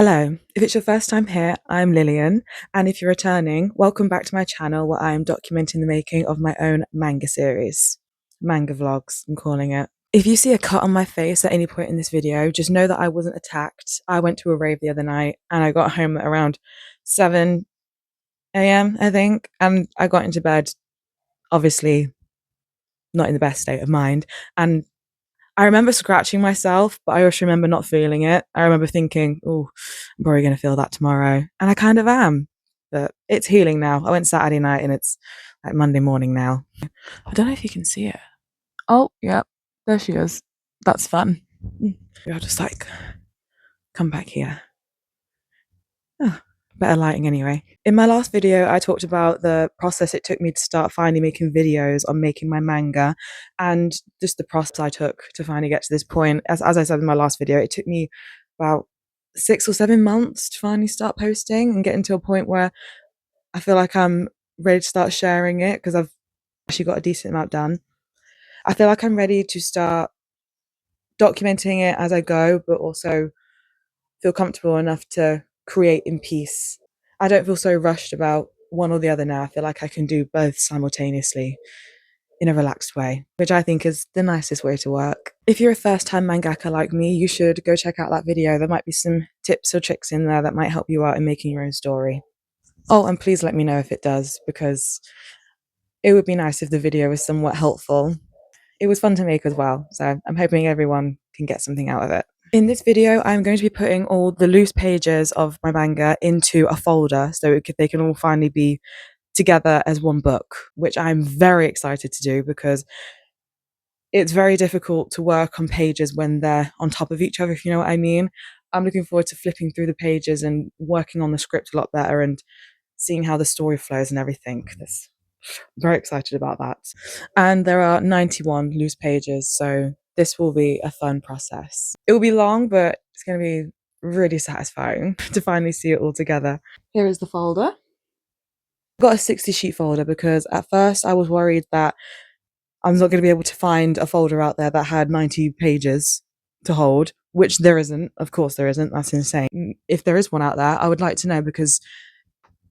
Hello, if it's your first time here, I'm Lillian, and if you're returning, welcome back to my channel where I am documenting the making of my own manga series. Manga vlogs, I'm calling it. If you see a cut on my face at any point in this video, just know that I wasn't attacked. I went to a rave the other night and I got home at around 7 a.m., I think, and I got into bed, obviously not in the best state of mind, and I remember scratching myself, but I also remember not feeling it. I remember thinking, oh, I'm probably going to feel that tomorrow. And I kind of am. But it's healing now. I went Saturday night and it's like Monday morning now. I don't know if you can see it. Oh, yeah, there she is. That's fun. I'll just like come back here. Oh, better lighting anyway. In my last video, I talked about the process it took me to start finally making videos on making my manga and just the process I took to finally get to this point. As I said in my last video, it took me about 6 or 7 months to finally start posting and getting to a point where I feel like I'm ready to start sharing it because I've actually got a decent amount done. I feel like I'm ready to start documenting it as I go, but also feel comfortable enough to create in peace. I don't feel so rushed about one or the other now. I feel like I can do both simultaneously in a relaxed way, which I think is the nicest way to work. If you're a first-time mangaka like me, you should go check out that video. There might be some tips or tricks in there that might help you out in making your own story. Oh, and please let me know if it does, because it would be nice if the video was somewhat helpful. It was fun to make as well, so I'm hoping everyone can get something out of it. In this video, I'm going to be putting all the loose pages of my manga into a folder so they can all finally be together as one book, which I'm very excited to do because it's very difficult to work on pages when they're on top of each other, if you know what I mean. I'm looking forward to flipping through the pages and working on the script a lot better and seeing how the story flows and everything. I'm very excited about that. And there are 91 loose pages, so this will be a fun process. It will be long, but it's going to be really satisfying to finally see it all together. Here is the folder. I've got a 60-sheet folder because at first I was worried that I'm not going to be able to find a folder out there that had 90 pages to hold, which there isn't. Of course there isn't. That's insane. If there is one out there, I would like to know because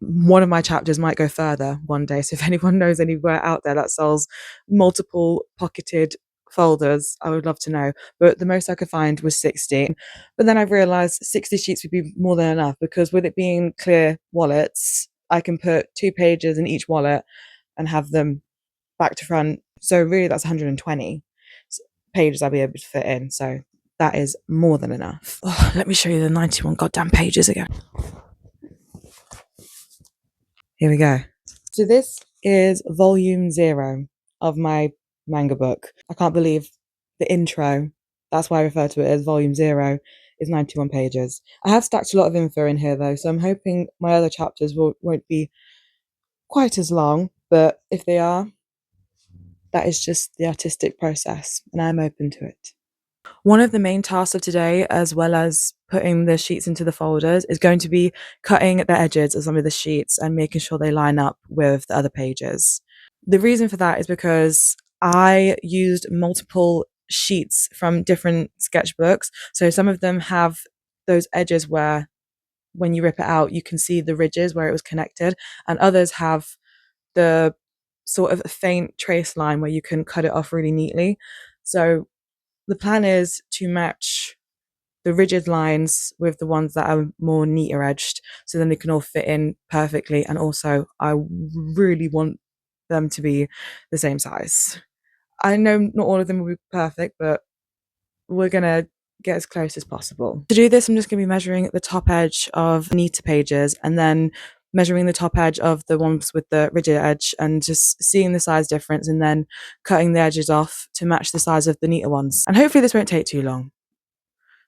one of my chapters might go further one day. So if anyone knows anywhere out there that sells multiple pocketed folders, I would love to know. But the most I could find was 60. But then I've realized 60 sheets would be more than enough because with it being clear wallets, I can put 2 pages in each wallet and have them back to front. So really that's 120 pages I'll be able to fit in. So that is more than enough. Oh, let me show you the 91 goddamn pages again. Here we go. So this is volume 0 of my manga book. I can't believe the intro, that's why I refer to it as volume 0, is 91 pages. I have stacked a lot of info in here though, so I'm hoping my other chapters won't be quite as long, but if they are, that is just the artistic process and I'm open to it. One of the main tasks of today, as well as putting the sheets into the folders, is going to be cutting the edges of some of the sheets and making sure they line up with the other pages. The reason for that is because I used multiple sheets from different sketchbooks. So some of them have those edges where when you rip it out, you can see the ridges where it was connected, and others have the sort of faint trace line where you can cut it off really neatly. So the plan is to match the rigid lines with the ones that are more neater edged so then they can all fit in perfectly, and also I really want them to be the same size. I know not all of them will be perfect, but we're gonna get as close as possible. To do this, I'm just gonna be measuring the top edge of neater pages and then measuring the top edge of the ones with the rigid edge and just seeing the size difference and then cutting the edges off to match the size of the neater ones. And hopefully this won't take too long.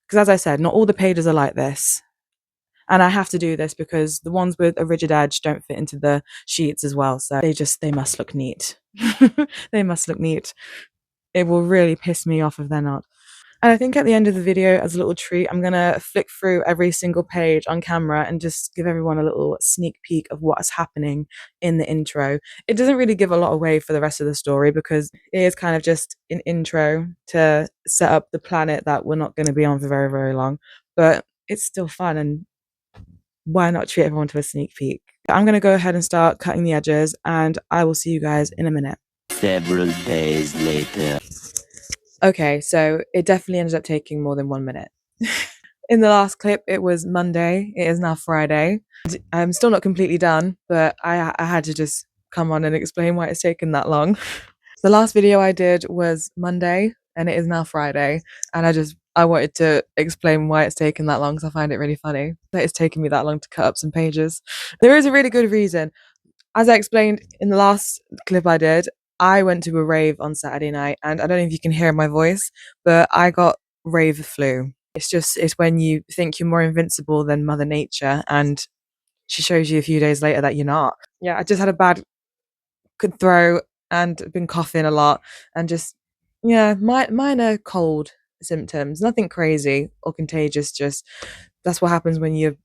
Because as I said, not all the pages are like this. And I have to do this because the ones with a rigid edge don't fit into the sheets as well. So they must look neat. They must look neat. It will really piss me off if they're not. And I think at the end of the video, as a little treat, I'm going to flick through every single page on camera and just give everyone a little sneak peek of what's happening in the intro. It doesn't really give a lot away for the rest of the story because it is kind of just an intro to set up the planet that we're not going to be on for very, very long. But it's still fun and why not treat everyone to a sneak peek? I'm going to go ahead and start cutting the edges, and I will see you guys in a minute. Several days later. Okay, so it definitely ended up taking more than 1 minute. In the last clip, it was Monday. It is now Friday. I'm still not completely done, but I had to just come on and explain why it's taken that long. The last video I did was Monday, and it is now Friday, and I wanted to explain why it's taken that long because I find it really funny that it's taken me that long to cut up some pages. There is a really good reason. As I explained in the last clip I did, I went to a rave on Saturday night, and I don't know if you can hear my voice, but I got rave flu. It's when you think you're more invincible than Mother Nature, and she shows you a few days later that you're not. Yeah, I just had a bad throat and been coughing a lot, and just, yeah, minor cold symptoms, nothing crazy or contagious. Just that's what happens when you're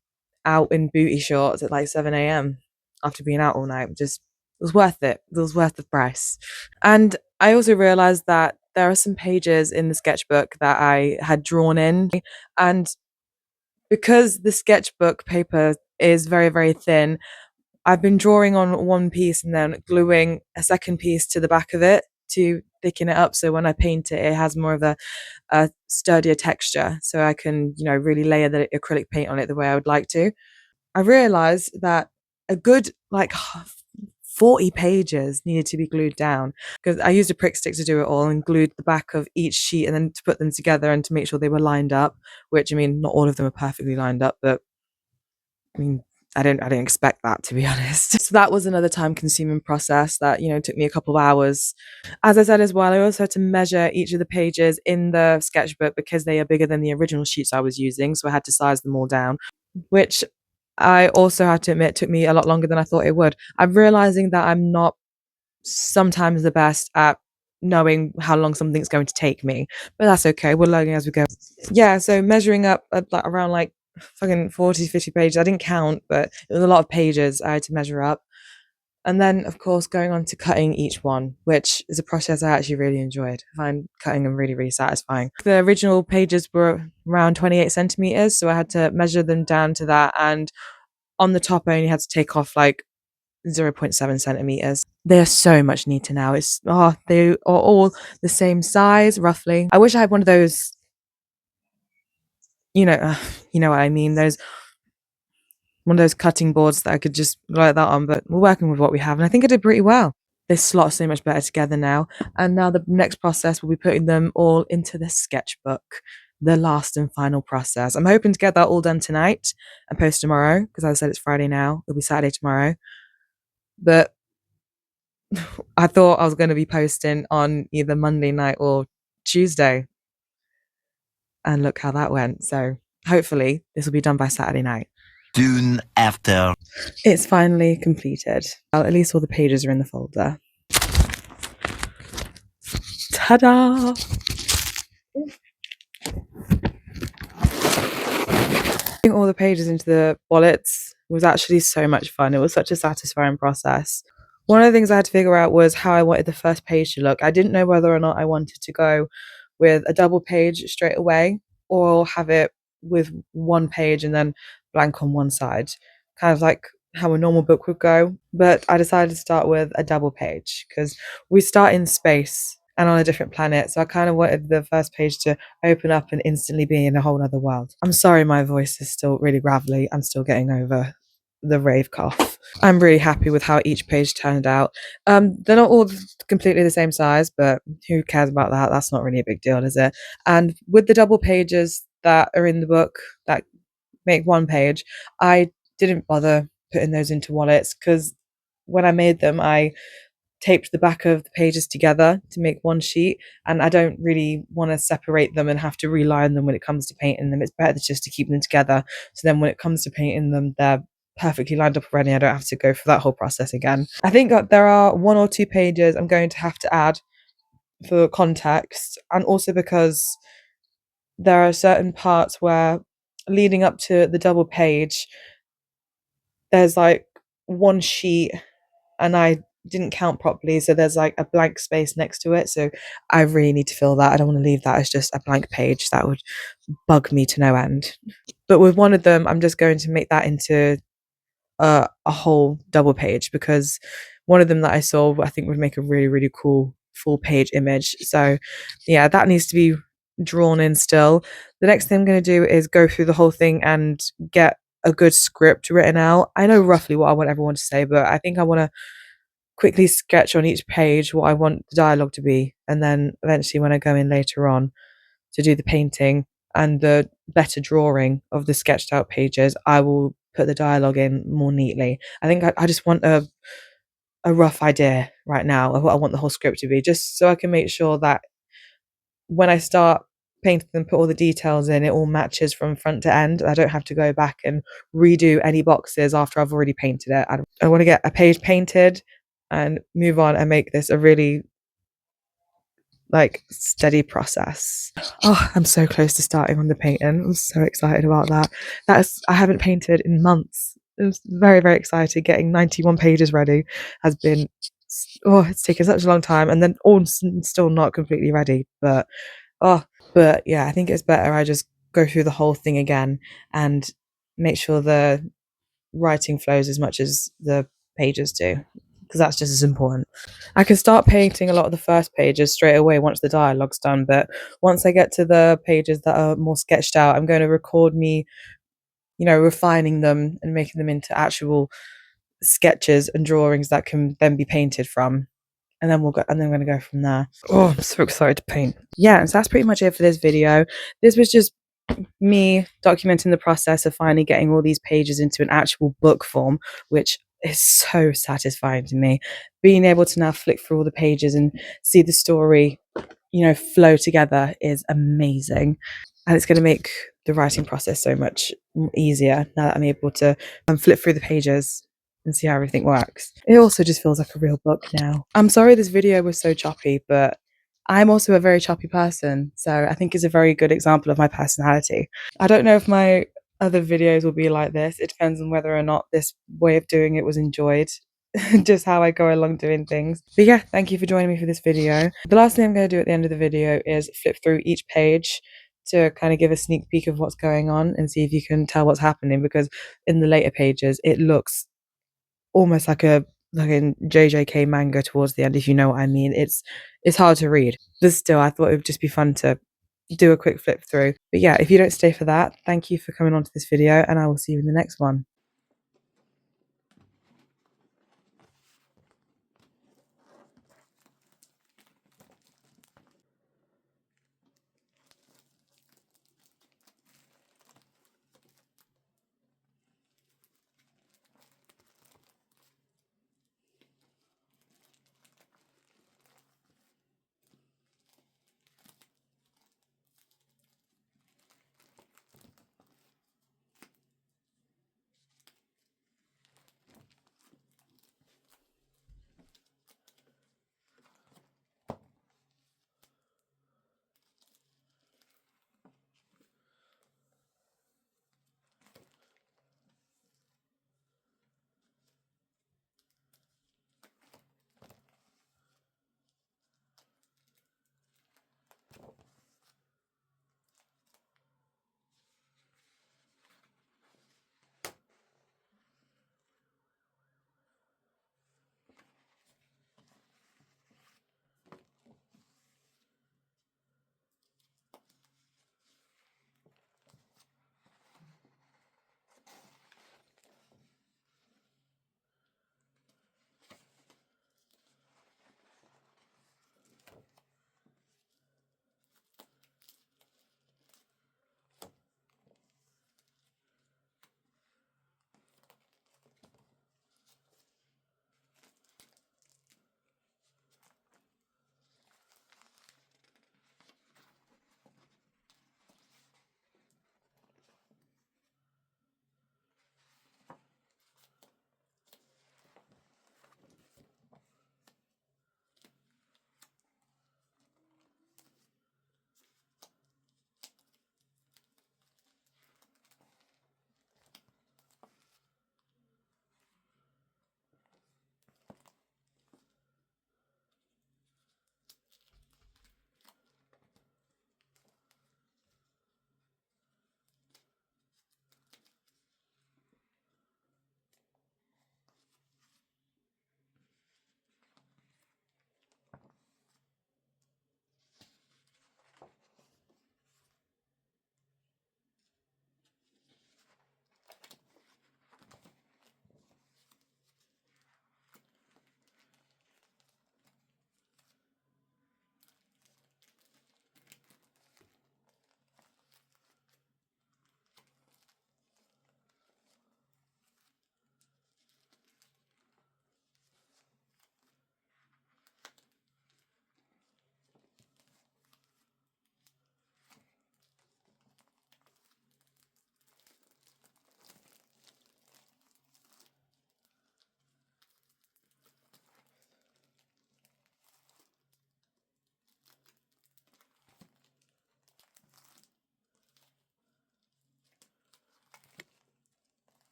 out in booty shorts at like 7 a.m. after being out all night. Just it was worth it. It was worth the price. And I also realized that there are some pages in the sketchbook that I had drawn in, and because the sketchbook paper is very, very thin, I've been drawing on one piece and then gluing a second piece to the back of it to thicken it up. So when I paint it, it has more of a sturdier texture. So I can, really layer the acrylic paint on it the way I would like to. I realized that a good 40 pages needed to be glued down, because I used a prick stick to do it all and glued the back of each sheet and then to put them together and to make sure they were lined up, which, not all of them are perfectly lined up, but I didn't expect that, to be honest. So that was another time consuming process that, took me a couple of hours. As I said as well, I also had to measure each of the pages in the sketchbook because they are bigger than the original sheets I was using. So I had to size them all down, which I also have to admit took me a lot longer than I thought it would. I'm realizing that I'm not sometimes the best at knowing how long something's going to take me, but that's okay. We're learning as we go. Yeah, so measuring up at around fucking 40, 50 pages. I didn't count, but it was a lot of pages I had to measure up. And then, of course, going on to cutting each one, which is a process I actually really enjoyed. I find cutting them really, really satisfying. The original pages were around 28 centimeters, so I had to measure them down to that. And on the top, I only had to take off 0.7 centimeters. They are so much neater now. They are all the same size, roughly. I wish I had one of those, you know what I mean. Those one of those cutting boards that I could just like that on, but we're working with what we have, and I think I did pretty well. They slot so much better together now, and now the next process will be putting them all into the sketchbook, the last and final process. I'm hoping to get that all done tonight and post tomorrow, because as I said, it's Friday now. It'll be Saturday tomorrow, but I thought I was going to be posting on either Monday night or Tuesday, and look how that went. So hopefully this will be done by Saturday night. Soon after. It's finally completed. Well, at least all the pages are in the folder. Ta-da! Putting all the pages into the wallets was actually so much fun. It was such a satisfying process. One of the things I had to figure out was how I wanted the first page to look. I didn't know whether or not I wanted to go with a double page straight away or have it with one page and then blank on one side, kind of like how a normal book would go. But I decided to start with a double page because we start in space and on a different planet. So I kind of wanted the first page to open up and instantly be in a whole other world. I'm sorry my voice is still really gravelly. I'm still getting over the rave cough. I'm really happy with how each page turned out. They're not all completely the same size, but who cares about that? That's not really a big deal, is it? And with the double pages that are in the book that make one page, I didn't bother putting those into wallets because when I made them, I taped the back of the pages together to make one sheet, and I don't really want to separate them and have to reline them when it comes to painting them. It's better just to keep them together, so then when it comes to painting them, they're perfectly lined up already. I don't have to go through that whole process again. I think that there are 1 or 2 pages I'm going to have to add for context, and also because there are certain parts where leading up to the double page, there's one sheet and I didn't count properly, so there's a blank space next to it, so I really need to fill that. I don't want to leave that as just a blank page. That would bug me to no end. But with one of them, I'm just going to make that into a whole double page, because one of them that I saw, I think would make a really, really cool full page image. So yeah, that needs to be drawn in still. The next thing I'm going to do is go through the whole thing and get a good script written out. I know roughly what I want everyone to say, but I think I want to quickly sketch on each page what I want the dialogue to be. And then eventually, when I go in later on to do the painting and the better drawing of the sketched out pages, I will put the dialogue in more neatly. I think I just want a rough idea right now of what I want the whole script to be, just so I can make sure that when I start painting and put all the details in, it all matches from front to end. I don't have to go back and redo any boxes after I've already painted it. I want to get a page painted and move on and make this a really steady process. Oh, I'm so close to starting on the painting. I'm so excited about that. I haven't painted in months. It was very, very excited. Getting 91 pages ready has been, it's taken such a long time, and then all still not completely ready. But yeah, I think it's better I just go through the whole thing again and make sure the writing flows as much as the pages do, because that's just as important. I can start painting a lot of the first pages straight away once the dialogue's done, but once I get to the pages that are more sketched out, I'm going to record me, refining them and making them into actual sketches and drawings that can then be painted from. And then I'm going to go from there. Oh, I'm so excited to paint. Yeah, so that's pretty much it for this video. This was just me documenting the process of finally getting all these pages into an actual book form, which is so satisfying to me. Being able to now flick through all the pages and see the story, flow together is amazing. And it's going to make the writing process so much easier now that I'm able to flip through the pages and see how everything works. It also just feels like a real book now. I'm sorry this video was so choppy, but I'm also a very choppy person, so I think it's a very good example of my personality. I don't know if my other videos will be like this. It depends on whether or not this way of doing it was enjoyed, just how I go along doing things. But yeah, thank you for joining me for this video. The last thing I'm going to do at the end of the video is flip through each page to kind of give a sneak peek of what's going on and see if you can tell what's happening, because in the later pages it looks almost like a JJK manga towards the end, if you know what I mean. It's hard to read, but still I thought it would just be fun to do a quick flip through. But yeah, if you don't stay for that, thank you for coming on to this video, and I will see you in the next one.